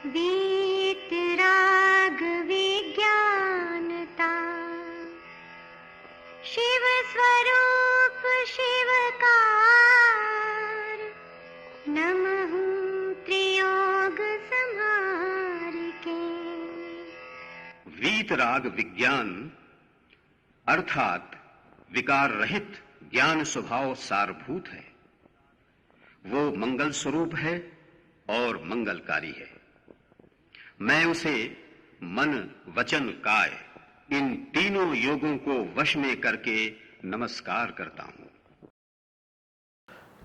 वीतराग विज्ञानता, शिव स्वरूप शिवकार, नमः त्रियोग संहार के। वीतराग विज्ञान अर्थात विकार रहित ज्ञान स्वभाव सारभूत है। वो मंगल स्वरूप है और मंगलकारी है। मैं उसे मन वचन काय इन तीनों योगों को वश में करके नमस्कार करता हूं।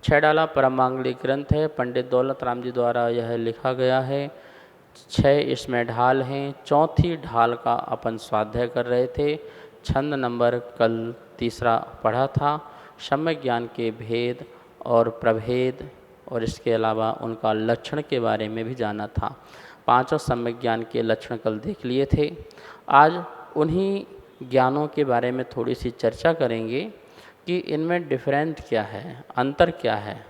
छह परमांगलिक ग्रंथ है। पंडित दौलत राम जी द्वारा यह लिखा गया है। 6 इसमें ढाल हैं। चौथी ढाल का अपन स्वाध्याय कर रहे थे। छंद नंबर कल 3 पढ़ा था। सम्यक ज्ञान के भेद और प्रभेद और इसके अलावा उनका लक्षण के बारे में भी जाना था। 5 सम्यक ज्ञान के लक्षण कल देख लिए थे। आज उन्हीं ज्ञानों के बारे में थोड़ी सी चर्चा करेंगे कि इनमें डिफरेंट क्या है, अंतर क्या है।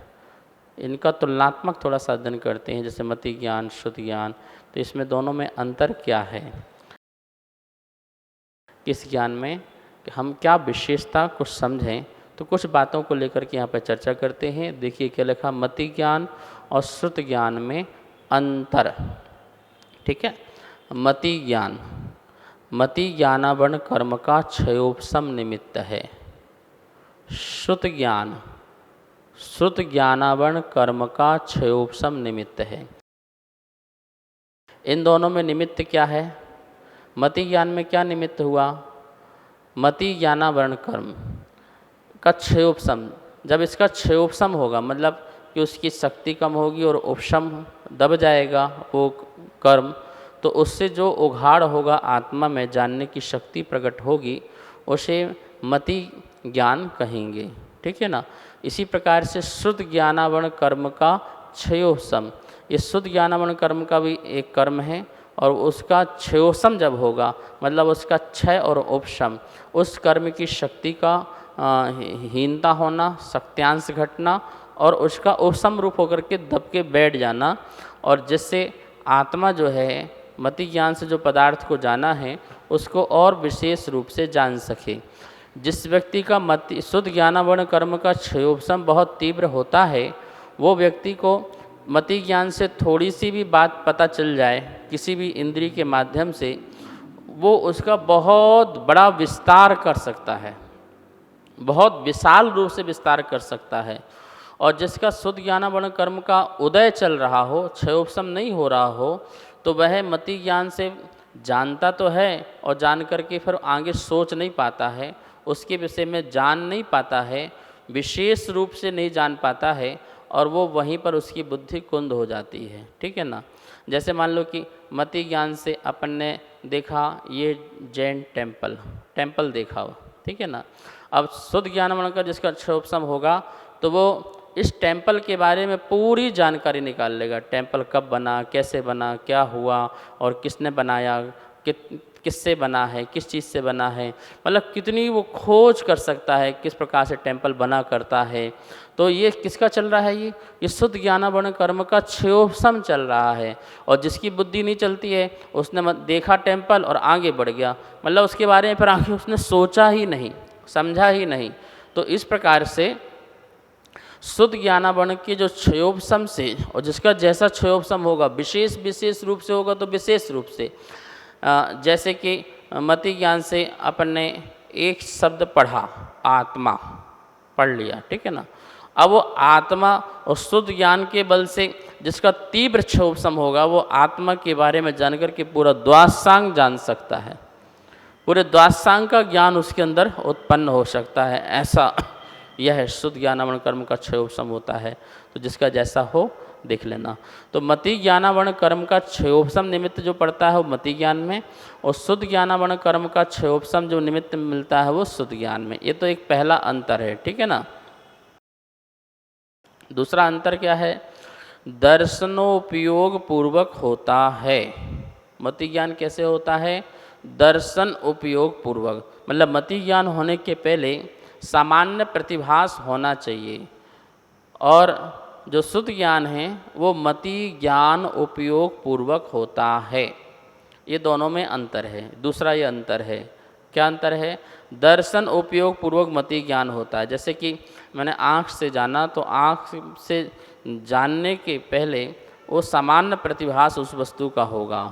इनका तुलनात्मक थोड़ा सा अध्ययन करते हैं, जैसे मति ज्ञान, श्रुति ज्ञान। तो इसमें दोनों में अंतर क्या है, किस ज्ञान में हम क्या विशेषता कुछ समझें। तो कुछ बातों को लेकर के यहाँ पर चर्चा करते हैं। देखिए क्या लिखा, मति ज्ञान और श्रुत ज्ञान में अंतर। ठीक है। मति ज्ञान, मति ज्ञानावरण कर्म का क्षयोपशम निमित्त है। श्रुत ज्ञान, श्रुत ज्ञानावरण कर्म का क्षयोपशम निमित्त है। इन दोनों में निमित्त क्या है? मति ज्ञान में क्या निमित्त हुआ? मति ज्ञानावरण कर्म का क्षयोपशम। जब इसका क्षयोपशम होगा, मतलब कि उसकी शक्ति कम होगी और उपशम दब जाएगा वो कर्म, तो उससे जो उघाड़ होगा आत्मा में, जानने की शक्ति प्रकट होगी, उसे मति ज्ञान कहेंगे। ठीक है ना। इसी प्रकार से शुद्ध ज्ञानावरण कर्म का क्षयोपशम, ये शुद्ध ज्ञानावरण कर्म का भी एक कर्म है और उसका क्षयोपशम जब होगा, मतलब उसका क्षय और उपशम, उस कर्म की शक्ति का हीनता होना, शक्त्यांश घटना और उसका उपशम रूप होकर के दब के बैठ जाना, और जिससे आत्मा जो है मति ज्ञान से जो पदार्थ को जाना है उसको और विशेष रूप से जान सके। जिस व्यक्ति का मति शुद्ध ज्ञानावरण कर्म का क्षयोपशम बहुत तीव्र होता है, वो व्यक्ति को मति ज्ञान से थोड़ी सी भी बात पता चल जाए किसी भी इंद्रिय के माध्यम से, वो उसका बहुत बड़ा विस्तार कर सकता है, बहुत विशाल रूप से विस्तार कर सकता है। और जिसका शुद्ध ज्ञानावरण कर्म का उदय चल रहा हो, क्षयोपशम नहीं हो रहा हो, तो वह मति ज्ञान से जानता तो है और जान करके फिर आगे सोच नहीं पाता है, उसके विषय में जान नहीं पाता है, विशेष रूप से नहीं जान पाता है, और वो वहीं पर उसकी बुद्धि कुंद हो जाती है। ठीक है ना। जैसे मान लो कि मति ज्ञान से अपन ने देखा ये जैन टेम्पल देखा हो, ठीक है ना। अब शुद्ध ज्ञानावरण का जिसका क्षयोपशम होगा तो वो इस टेम्पल के बारे में पूरी जानकारी निकाल लेगा। टेम्पल कब बना, कैसे बना, क्या हुआ और किसने बनाया, किससे बना है, किस चीज़ से बना है, मतलब कितनी वो खोज कर सकता है, किस प्रकार से टेम्पल बना करता है। तो ये किसका चल रहा है? ये शुद्ध ज्ञानावरण कर्म का क्षयोपशम चल रहा है। और जिसकी बुद्धि नहीं चलती है, उसने देखा टेम्पल और आगे बढ़ गया, मतलब उसके बारे में फिर आगे उसने सोचा ही नहीं, समझा ही नहीं। तो इस प्रकार से शुद्ध ज्ञानावरण के जो क्षयोपशम से, और जिसका जैसा क्षयोपशम होगा विशेष रूप से होगा, तो विशेष रूप से, जैसे कि मति ज्ञान से अपन ने एक शब्द पढ़ा, आत्मा पढ़ लिया, ठीक है ना। अब वो आत्मा और शुद्ध ज्ञान के बल से जिसका तीव्र क्षयोपशम होगा, वो आत्मा के बारे में जानकर के पूरा द्वादशांग जान सकता है, पूरे द्वादशांग का ज्ञान उसके अंदर उत्पन्न हो सकता है। ऐसा यह शुद्ध ज्ञानावरण कर्म का क्षयोपशम होता है। तो जिसका जैसा हो देख लेना। तो मति ज्ञानावरण कर्म का क्षयोपशम निमित्त जो पड़ता है वो मति ज्ञान में, और शुद्ध ज्ञानावरण कर्म का क्षयोपशम जो निमित्त मिलता है वो शुद्ध ज्ञान में। ये तो एक पहला अंतर है, ठीक है ना। दूसरा अंतर क्या है? दर्शनोपयोग पूर्वक होता है। मति ज्ञान कैसे होता है? दर्शन उपयोग पूर्वक, मतलब मति ज्ञान होने के पहले सामान्य प्रतिभास होना चाहिए, और जो शुद्ध ज्ञान है वो मति ज्ञान उपयोग पूर्वक होता है। ये दोनों में अंतर है। दूसरा ये अंतर है, क्या अंतर है? दर्शन उपयोग पूर्वक मति ज्ञान होता है। जैसे कि मैंने आँख से जाना, तो आँख से जानने के पहले वो सामान्य प्रतिभास उस वस्तु का होगा।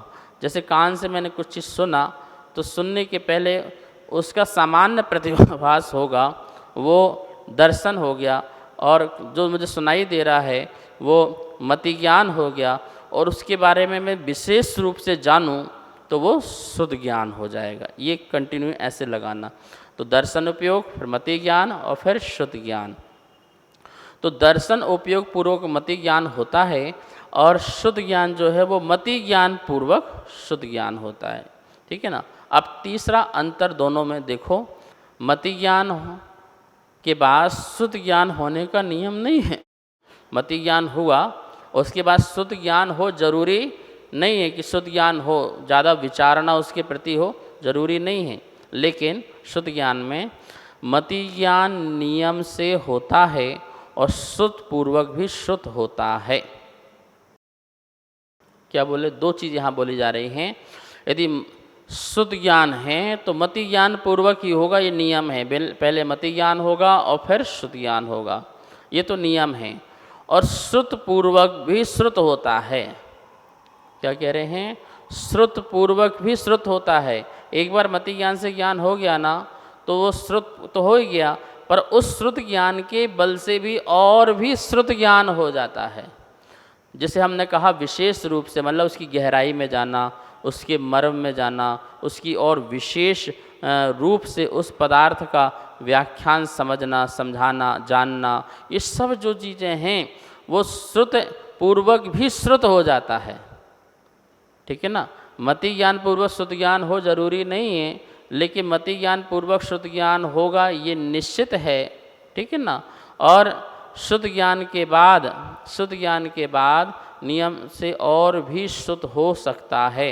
जैसे कान से मैंने कुछ चीज़ सुना, तो सुनने के पहले उसका सामान्य प्रतिभास होगा, वो दर्शन हो गया, और जो मुझे सुनाई दे रहा है वो मति ज्ञान हो गया, और उसके बारे में मैं विशेष रूप से जानूं तो वो शुद्ध ज्ञान हो जाएगा। ये कंटिन्यू ऐसे लगाना। तो दर्शन उपयोग, फिर मति ज्ञान, और फिर शुद्ध ज्ञान। तो दर्शन उपयोग पूर्वक मति ज्ञान होता है, और शुद्ध ज्ञान जो है वो मति ज्ञान पूर्वक शुद्ध ज्ञान होता है। ठीक है ना। अब तीसरा अंतर दोनों में देखो, मति ज्ञान के बाद शुद्ध ज्ञान होने का नियम नहीं है। मति ज्ञान हुआ, उसके बाद शुद्ध ज्ञान हो जरूरी नहीं है कि शुद्ध ज्ञान हो, ज़्यादा विचारना उसके प्रति हो जरूरी नहीं है। लेकिन शुद्ध ज्ञान में मति ज्ञान नियम से होता है और शुद्ध पूर्वक भी शुद्ध होता है। क्या बोले? दो चीज़ यहाँ बोली जा रही हैं। यदि शुद्ध ज्ञान है तो मति ज्ञान पूर्वक ही होगा, ये नियम है। पहले मति ज्ञान होगा और फिर शुद्ध ज्ञान होगा, ये तो नियम है। और शुद्ध पूर्वक भी श्रुत होता है। क्या कह रहे हैं? श्रुत पूर्वक भी श्रुत होता है। एक बार मति ज्ञान से ज्ञान हो गया ना, तो वो श्रुत तो हो ही गया, पर उस श्रुत ज्ञान के बल से भी और भी श्रुत ज्ञान हो जाता है। जिसे हमने कहा विशेष रूप से, मतलब उसकी गहराई में जाना, उसके मर्म में जाना, उसकी और विशेष रूप से उस पदार्थ का व्याख्यान समझना, समझाना, जानना, ये सब जो चीज़ें हैं वो श्रुत पूर्वक भी श्रुत हो जाता है। ठीक है ना। मति ज्ञान पूर्वक शुद्ध ज्ञान हो जरूरी नहीं है, लेकिन मति ज्ञान पूर्वक शुद्ध ज्ञान होगा ये निश्चित है। ठीक है ना। और शुद्ध ज्ञान के बाद नियम से और भी शुद्ध हो सकता है।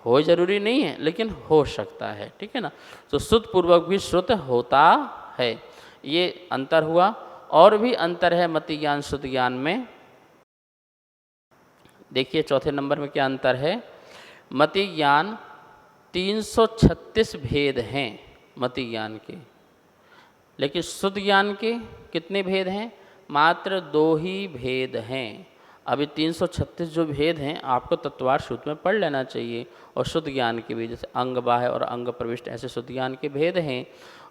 हो जरूरी नहीं है, लेकिन हो सकता है। ठीक है ना। तो शुद्ध पूर्वक भी शुद्ध होता है, ये अंतर हुआ। और भी अंतर है मति ज्ञान शुद्ध ज्ञान में। देखिए चौथे नंबर में क्या अंतर है। मति ज्ञान 336 भेद हैं मति ज्ञान के, लेकिन शुद्ध ज्ञान के कितने भेद हैं? मात्र 2 ही भेद हैं। अभी 336 जो भेद हैं आपको तत्वार सूत्र में पढ़ लेना चाहिए। और शुद्ध ज्ञान के भी, जैसे अंग बाह्य और अंग प्रविष्ट, ऐसे शुद्ध ज्ञान के भेद हैं।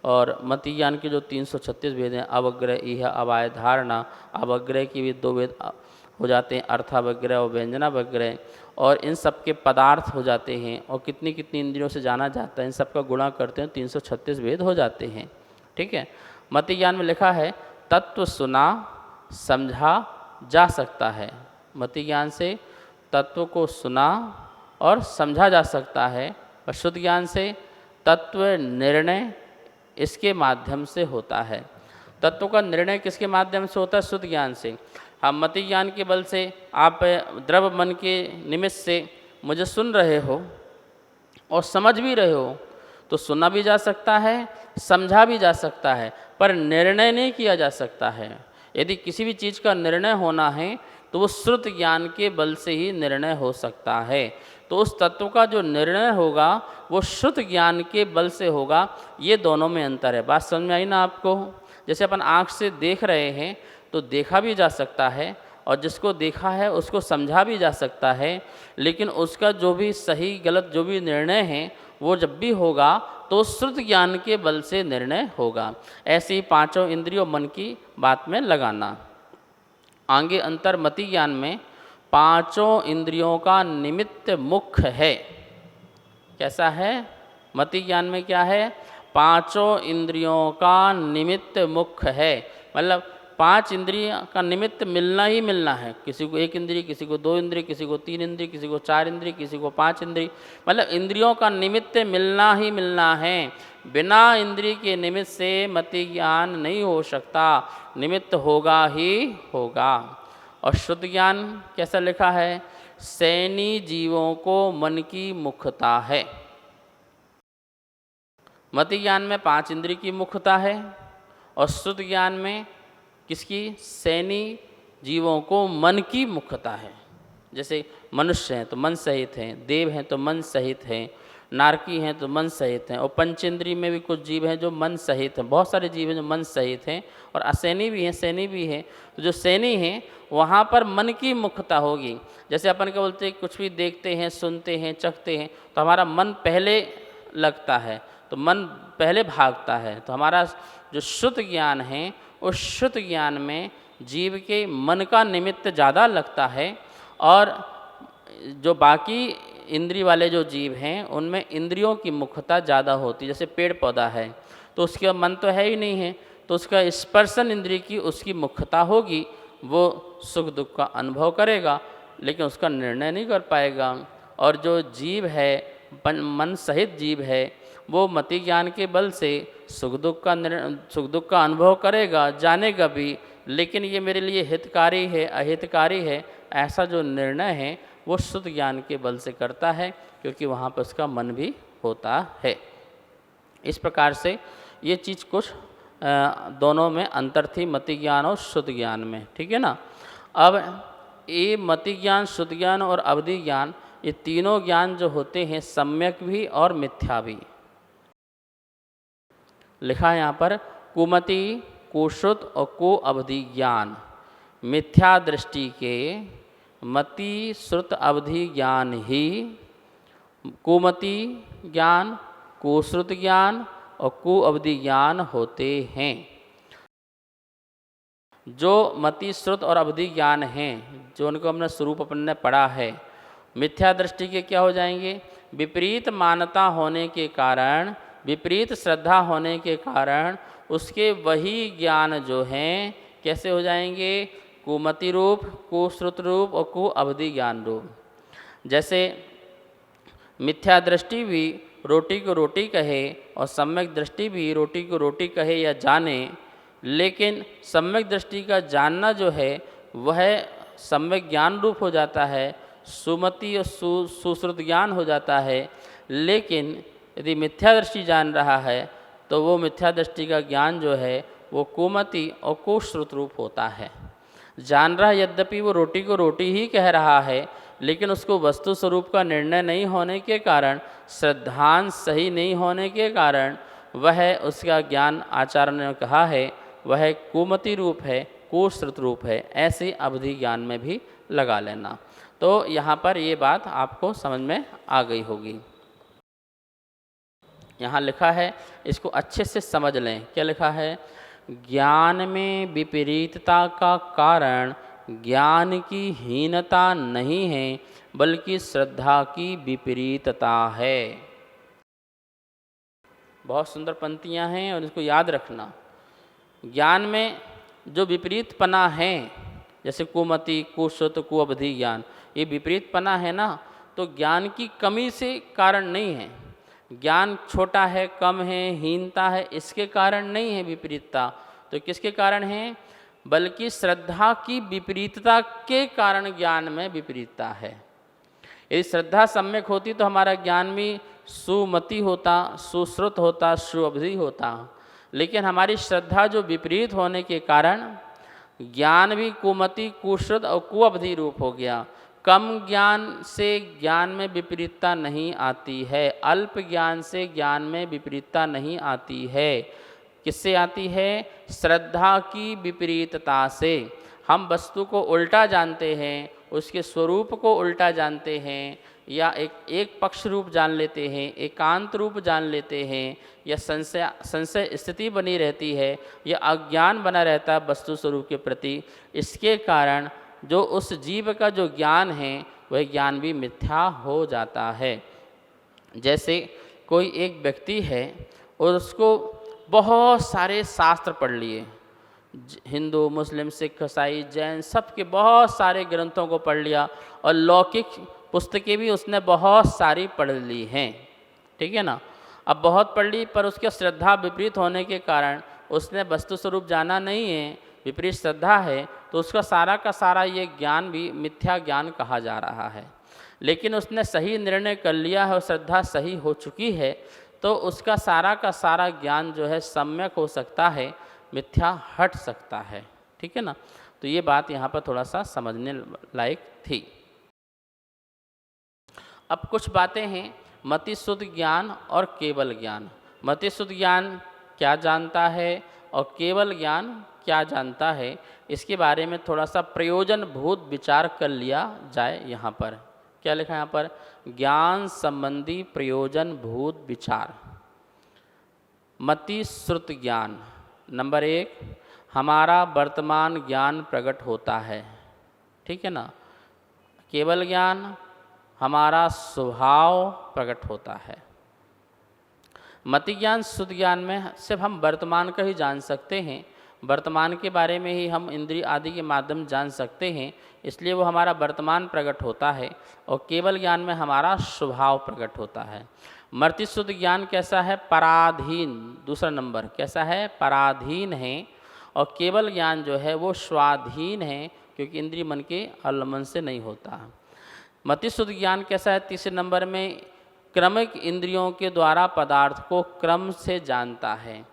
और मति ज्ञान के जो 336 भेद हैं, अवग्रह, इह, अवाय, धारणा, अवग्रह की भी 2 भेद हो जाते हैं, अर्थावग्रह और व्यंजनावग्रह। और इन सब के पदार्थ हो जाते हैं, और कितनी कितनी इंद्रियों से जाना जाता है, इन सब का गुणा करते हैं 336 भेद हो जाते हैं। ठीक है। मति ज्ञान में लिखा है तत्व सुना समझा जा सकता है। मति ज्ञान से तत्व को सुना और समझा जा सकता है, और शुद्ध ज्ञान से तत्व निर्णय इसके माध्यम से होता है। तत्व का निर्णय किसके माध्यम से होता है? शुद्ध ज्ञान से। हम मति ज्ञान के बल से आप द्रव मन के निमित्त से मुझे सुन रहे हो और समझ भी रहे हो, तो सुना भी जा सकता है, समझा भी जा सकता है, पर निर्णय नहीं किया जा सकता है। यदि किसी भी चीज़ का निर्णय होना है तो वो श्रुत ज्ञान के बल से ही निर्णय हो सकता है। तो उस तत्व का जो निर्णय होगा वो शुद्ध ज्ञान के बल से होगा। ये दोनों में अंतर है। बात समझ में आई ना आपको? जैसे अपन आँख से देख रहे हैं तो देखा भी जा सकता है, और जिसको देखा है उसको समझा भी जा सकता है, लेकिन उसका जो भी सही गलत जो भी निर्णय है वो जब भी होगा तो श्रुत ज्ञान के बल से निर्णय होगा। ऐसे ही 5 इंद्रियों मन की बात में लगाना। आगे अंतर मति ज्ञान में 5 इंद्रियों का निमित्त मुख्य है। कैसा है? मति ज्ञान में क्या है? 5 इंद्रियों का निमित्त मुख्य है। मतलब 5 इंद्रिय का निमित्त मिलना ही मिलना है। किसी को 1 इंद्रिय, किसी को 2 इंद्रिय, किसी को 3 इंद्रिय, किसी को 4 इंद्रिय, किसी को 5 इंद्रिय, मतलब इंद्रियों का निमित्त मिलना ही मिलना है। बिना इंद्रिय के निमित्त से मति ज्ञान नहीं हो सकता, निमित्त होगा ही होगा। और शुद्ध ज्ञान कैसा लिखा है? सैनी जीवों को मन की मुख्यता है। मति ज्ञान में 5 इंद्रिय की मुख्यता है, और शुद्ध ज्ञान में किसकी? सैनी जीवों को मन की मुख्यता है। जैसे मनुष्य हैं तो मन सहित हैं, देव हैं तो मन सहित हैं, नारकी हैं तो मन सहित हैं, और पंचेंद्री में भी कुछ जीव हैं जो मन सहित हैं। बहुत सारे जीव हैं जो मन सहित हैं, और असैनी भी हैं, सैनी भी हैं। तो जो सैनी हैं वहाँ पर मन की मुख्यता होगी। जैसे अपन क्या बोलते हैं, कुछ भी देखते हैं, सुनते हैं, चखते हैं तो हमारा मन पहले लगता है, तो मन पहले भागता है। तो हमारा जो शुद्ध ज्ञान है उस शुद्ध ज्ञान में जीव के मन का निमित्त ज़्यादा लगता है, और जो बाकी इंद्रिय वाले जो जीव हैं उनमें इंद्रियों की मुख्यता ज़्यादा होती है। जैसे पेड़ पौधा है तो उसका मन तो है ही नहीं है, तो उसका स्पर्शन इंद्रिय की उसकी मुख्यता होगी, वो सुख दुख का अनुभव करेगा लेकिन उसका निर्णय नहीं कर पाएगा। और जो जीव है मन सहित जीव है वो मति ज्ञान के बल से सुख दुख का अनुभव करेगा, जानेगा भी, लेकिन ये मेरे लिए हितकारी है अहितकारी है ऐसा जो निर्णय है वो शुद्ध ज्ञान के बल से करता है, क्योंकि वहाँ पर उसका मन भी होता है। इस प्रकार से ये चीज़ कुछ दोनों में अंतर थी, मति ज्ञान और शुद्ध ज्ञान में, ठीक है ना। अब ये मति ज्ञान, शुद्ध ज्ञान और अवधि ज्ञान, ये तीनों ज्ञान जो होते हैं सम्यक भी और मिथ्या भी। लिखा है यहाँ पर कुमति, कुश्रुत और को अवधि ज्ञान मिथ्या दृष्टि के मति श्रुत अवधि ज्ञान ही कुमति ज्ञान, कुश्रुत ज्ञान और को अवधि ज्ञान होते हैं। जो मति श्रुत और अवधि ज्ञान हैं, जो उनको हमने स्वरूप अपन ने पढ़ा है, मिथ्या दृष्टि के क्या हो जाएंगे? विपरीत मान्यता होने के कारण, विपरीत श्रद्धा होने के कारण उसके वही ज्ञान जो हैं कैसे हो जाएंगे? कुमति रूप, कुश्रुत रूप और को अवधि ज्ञान रूप। जैसे मिथ्या दृष्टि भी रोटी को रोटी कहे और सम्यक दृष्टि भी रोटी को रोटी कहे या जाने, लेकिन सम्यक दृष्टि का जानना जो है वह सम्यक ज्ञान रूप हो जाता है, सुमति और सुश्रुत ज्ञान हो जाता है। लेकिन यदि मिथ्या दृष्टि जान रहा है तो वो मिथ्या दृष्टि का ज्ञान जो है वो कुमति और कुश्रुत रूप होता है। जान रहा यद्यपि वो रोटी को रोटी ही कह रहा है, लेकिन उसको वस्तु स्वरूप का निर्णय नहीं होने के कारण, श्रद्धांश सही नहीं होने के कारण वह उसका ज्ञान आचार्य ने कहा है वह कुमति रूप है, कुश्रुत रूप है। ऐसे अवधि ज्ञान में भी लगा लेना। तो यहाँ पर ये बात आपको समझ में आ गई होगी। यहाँ लिखा है, इसको अच्छे से समझ लें। क्या लिखा है? ज्ञान में विपरीतता का कारण ज्ञान की हीनता नहीं है, बल्कि श्रद्धा की विपरीतता है। बहुत सुंदर पंक्तियाँ हैं और इसको याद रखना। ज्ञान में जो विपरीतपना है, जैसे कुमति, कुश्रुत, कुअवधि ज्ञान, ये विपरीतपना है ना, तो ज्ञान की कमी से कारण नहीं है। ज्ञान छोटा है, कम है, हीनता है, इसके कारण नहीं है विपरीतता। तो किसके कारण है? बल्कि श्रद्धा की विपरीतता के कारण ज्ञान में विपरीतता है। यदि श्रद्धा सम्यक होती तो हमारा ज्ञान भी सुमति होता, सुश्रुत होता, सुअवधि होता। लेकिन हमारी श्रद्धा जो विपरीत होने के कारण ज्ञान भी कुमति, कुश्रुत और कुअवधि रूप हो गया। कम ज्ञान से ज्ञान में विपरीतता नहीं आती है, अल्प ज्ञान से ज्ञान में विपरीतता नहीं आती है। किससे आती है? श्रद्धा की विपरीतता से। हम वस्तु को उल्टा जानते हैं, उसके स्वरूप को उल्टा जानते हैं, या एक पक्ष रूप जान लेते हैं, एकांत रूप जान लेते हैं, या संशय स्थिति बनी रहती है, या अज्ञान बना रहता है वस्तु स्वरूप के प्रति। इसके कारण जो उस जीव का जो ज्ञान है वह ज्ञान भी मिथ्या हो जाता है। जैसे कोई एक व्यक्ति है और उसको बहुत सारे शास्त्र पढ़ लिए, हिंदू, मुस्लिम, सिख, ईसाई, जैन, सबके बहुत सारे ग्रंथों को पढ़ लिया, और लौकिक पुस्तकें भी उसने बहुत सारी पढ़ ली हैं, ठीक है ना। अब बहुत पढ़ ली, पर उसकी श्रद्धा विपरीत होने के कारण उसने वस्तु स्वरूप जाना नहीं है, विपरीत श्रद्धा है, तो उसका सारा का सारा ये ज्ञान भी मिथ्या ज्ञान कहा जा रहा है। लेकिन उसने सही निर्णय कर लिया है और श्रद्धा सही हो चुकी है, तो उसका सारा का सारा ज्ञान जो है सम्यक हो सकता है, मिथ्या हट सकता है, ठीक है ना। तो ये बात यहाँ पर थोड़ा सा समझने लायक थी। अब कुछ बातें हैं मति शुद्ध ज्ञान और केवल ज्ञान। मति शुद्ध ज्ञान क्या जानता है और केवल ज्ञान क्या जानता है, इसके बारे में थोड़ा सा प्रयोजन भूत विचार कर लिया जाए। यहाँ पर क्या लिखा है, यहाँ पर ज्ञान संबंधी प्रयोजन भूत विचार। मति श्रुत ज्ञान, नंबर 1, हमारा वर्तमान ज्ञान प्रकट होता है, ठीक है ना। केवल ज्ञान हमारा स्वभाव प्रकट होता है। मति ज्ञान शुद्ध ज्ञान में सिर्फ हम वर्तमान का ही जान सकते हैं, वर्तमान के बारे में ही हम इंद्रिय आदि के माध्यम जान सकते हैं, इसलिए वो हमारा वर्तमान प्रकट होता है। और केवल ज्ञान में हमारा स्वभाव प्रकट होता है। मति शुद्ध ज्ञान कैसा है, पराधीन, दूसरा नंबर कैसा है, पराधीन है। और केवल ज्ञान जो है वो स्वाधीन है, क्योंकि इंद्रिय मन के अवलंबन से नहीं होता। मति शुद्ध ज्ञान कैसा है, तीसरे नंबर में क्रमिक इंद्रियों के द्वारा पदार्थ को क्रम से जानता है।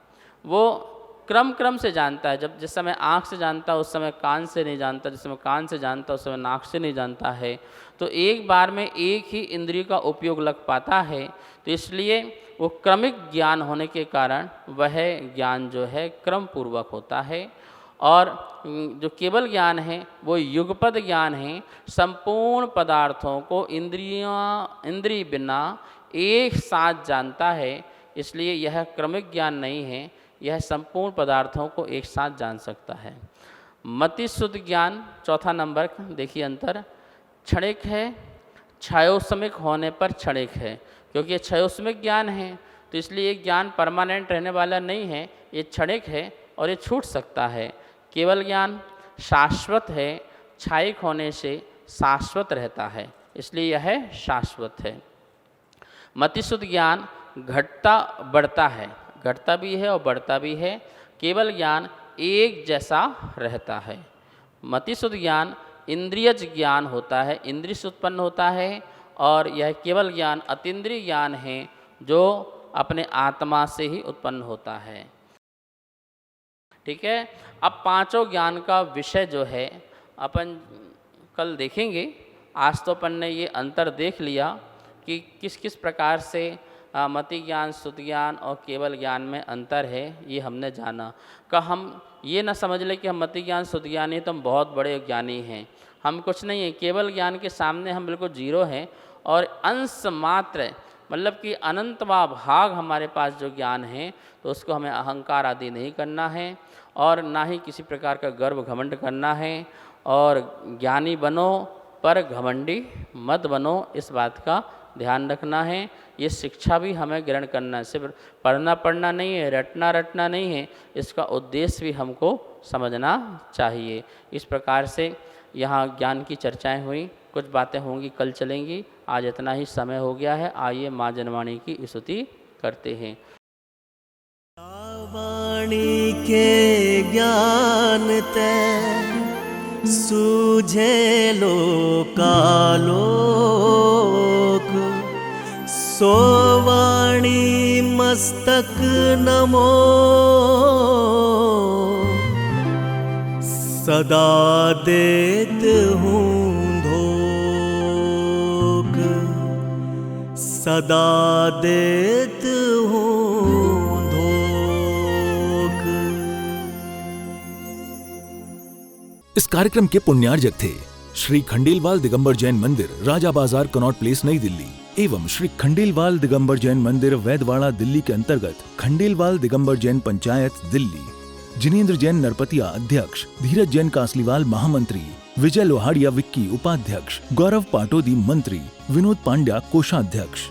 वो क्रम से जानता है। जब जिस समय आँख से जानता है उस समय कान से नहीं जानता, जिस समय कान से जानता है उस समय नाक से नहीं जानता है। तो एक बार में एक ही इंद्रिय का उपयोग लग पाता है, तो इसलिए वो क्रमिक ज्ञान होने के कारण वह ज्ञान जो है क्रम पूर्वक होता है। और जो केवल ज्ञान है वो युगपद ज्ञान है, संपूर्ण पदार्थों को इंद्रिय बिना एक साथ जानता है, इसलिए यह क्रमिक ज्ञान नहीं है, यह संपूर्ण पदार्थों को एक साथ जान सकता है। मति शुद्ध ज्ञान चौथा नंबर, देखिए अंतर, क्षणिक है, क्षयोसमिक होने पर क्षणिक है। क्योंकि ये क्षयोसमिक ज्ञान है तो इसलिए ये ज्ञान परमानेंट रहने वाला नहीं है, ये क्षणिक है और ये छूट सकता है। केवल ज्ञान शाश्वत है, क्षयिक होने से शाश्वत रहता है, इसलिए यह शाश्वत है। मति शुद्ध ज्ञान घटता बढ़ता है, घटता भी है और बढ़ता भी है। केवल ज्ञान एक जैसा रहता है। मति शुद्ध ज्ञान इंद्रियज ज्ञान होता है, इंद्रिय से उत्पन्न होता है। और यह केवल ज्ञान अतीन्द्रिय ज्ञान है, जो अपने आत्मा से ही उत्पन्न होता है। ठीक है। अब पांचों ज्ञान का विषय जो है अपन कल देखेंगे। आज तो अपन ने ये अंतर देख लिया कि किस किस प्रकार से मति ज्ञान, शुद्ध ज्ञान और केवल ज्ञान में अंतर है, ये हमने जाना। का हम ये ना समझ ले कि हम मति ज्ञान, शुद्ध ज्ञान ही तो हम बहुत बड़े ज्ञानी हैं, हम कुछ नहीं है। केवल ज्ञान के सामने हम बिल्कुल जीरो हैं। और अंश मात्र मतलब कि अनंतवा भाग हमारे पास जो ज्ञान है, तो उसको हमें अहंकार आदि नहीं करना है और ना ही किसी प्रकार का गर्व घमंड करना है। और ज्ञानी बनो पर घमंडी मत बनो, इस बात का ध्यान रखना है। ये शिक्षा भी हमें ग्रहण करना है, सिर्फ पढ़ना नहीं है, रटना नहीं है, इसका उद्देश्य भी हमको समझना चाहिए। इस प्रकार से यहाँ ज्ञान की चर्चाएं हुई, कुछ बातें होंगी कल चलेंगी। आज इतना ही समय हो गया है। आइए माँ जनवाणी की स्तुति करते हैं। वाणी के ज्ञान ते सूझे लोकालोक, सो वाणी मस्तक नमो, सदा देत हूँ धोख, सदा देत हूँ धोख। इस कार्यक्रम के पुण्यार्जक थे श्री खंडेलवाल दिगंबर जैन मंदिर, राजा बाजार, कनॉट प्लेस, नई दिल्ली, एवं श्री खंडेलवाल दिगंबर जैन मंदिर, वैदवाड़ा, दिल्ली के अंतर्गत खंडेलवाल दिगंबर जैन पंचायत, दिल्ली। जिनेंद्र जैन नरपतिया अध्यक्ष, धीरज जैन कासलीवाल महामंत्री, विजय लोहाड़िया विक्की उपाध्यक्ष, गौरव पाटोदी मंत्री, विनोद पांड्या कोषाध्यक्ष।